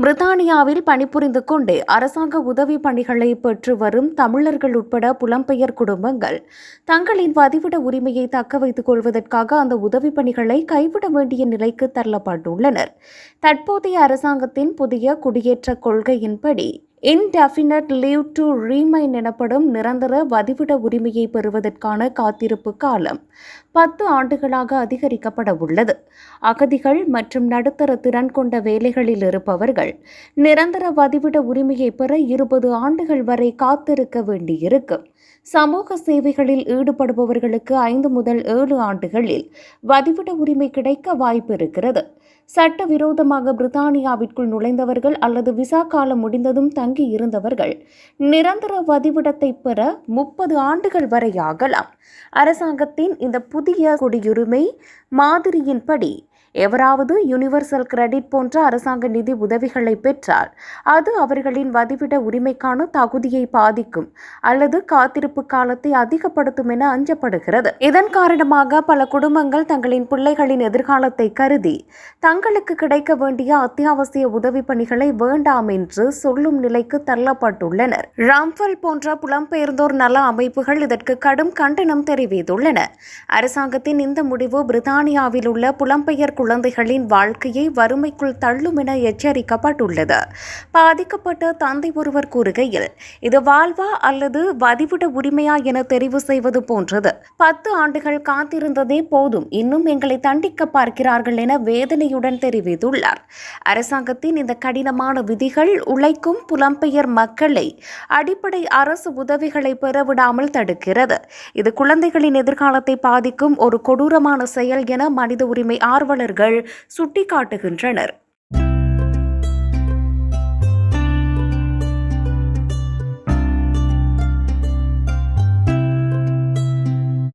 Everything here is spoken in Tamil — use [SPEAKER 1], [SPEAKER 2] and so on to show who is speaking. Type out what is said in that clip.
[SPEAKER 1] பிரித்தானியாவில் பணிபுரிந்து கொண்டே அரசாங்க உதவி பணிகளை பெற்று வரும் தமிழர்கள் உட்பட புலம்பெயர் குடும்பங்கள் தங்களின் வதிவிட உரிமையை தக்க வைத்துக் கொள்வதற்காக அந்த உதவி பணிகளை கைவிட வேண்டிய நிலைக்கு தள்ளப்பட்டுள்ளனர். தற்போதைய அரசாங்கத்தின் புதிய குடியேற்ற கொள்கையின்படி இன்டெஃபினட் லீவ் டு ரீமைன் எனப்படும் நிரந்தர வதிவிட உரிமையை பெறுவதற்கான காத்திருப்பு காலம் 10 ஆண்டுகளாக அதிகரிக்கப்பட உள்ளது. அகதிகள் மற்றும் நடுத்தர திறன் கொண்ட வேலைகளில் இருப்பவர்கள் நிரந்தர வதிவிட உரிமையை பெற 20 ஆண்டுகள் வரை காத்திருக்க வேண்டியிருக்கும். சமூக சேவைகளில் ஈடுபடுபவர்களுக்கு 5 முதல் 7 ஆண்டுகளில் வதிவிட உரிமை கிடைக்க வாய்ப்பு இருக்கிறது. சட்டவிரோதமாக பிரித்தானியாவிற்குள் நுழைந்தவர்கள் அல்லது விசா காலம் முடிந்ததும் தங்கி இருந்தவர்கள் நிரந்தர வதிவிடத்தை பெற 30 ஆண்டுகள் வரை ஆகலாம். அரசாங்கத்தின் இந்த புதிய குடியுரிமை மாதிரியின்படி எவராவது யுனிவர்சல் கிரெடிட் போன்ற அரசாங்க நிதி உதவிகளை பெற்றால் அது அவர்களின் வதிவிட உரிமைக்கான தகுதியை பாதிக்கும் அல்லது காத்திருப்பு காலத்தை அதிகப்படுத்தும் என அஞ்சப்படுகிறது. இதன் காரணமாக பல குடும்பங்கள் தங்களின் பிள்ளைகளின் எதிர்காலத்தை கருதி தங்களுக்கு கிடைக்க வேண்டிய அத்தியாவசிய உதவி பணிகளை வேண்டாம் என்று சொல்லும் நிலைக்கு தள்ளப்பட்டுள்ளனர். ராம்ஃபெல் போன்ற புலம்பெயர்ந்தோர் நல அமைப்புகள் இதற்கு கடும் கண்டனம் தெரிவித்துள்ளன. அரசாங்கத்தின் இந்த முடிவு பிரித்தானியாவில் உள்ள புலம்பெயர் குழந்தைகளின் வாழ்க்கையை வறுமைக்குள் தள்ளும் என எச்சரிக்கப்பட்டுள்ளது. பாதிக்கப்பட்ட தந்தை ஒருவர் கூறுகையில், இது வாழ்வா அல்லது வதிவிட உரிமையா என தெரிவு செய்வது போன்றது. 10 ஆண்டுகள் காத்திருந்ததே போதும், இன்னும் எங்களை தண்டிக்க பார்க்கிறார்கள் என வேதனையுடன் தெரிவித்துள்ளார். அரசாங்கத்தின் இந்த கடினமான விதிகள் உழைக்கும் புலம்பெயர் மக்களை அடிப்படை அரசு உதவிகளை பெறவிடாமல் தடுக்கிறது. இது குழந்தைகளின் எதிர்காலத்தை பாதிக்கும் ஒரு கொடூரமான செயல் என மனித உரிமை ஆர்வலர்கள் சுட்டிக்காட்டுகின்றனர்.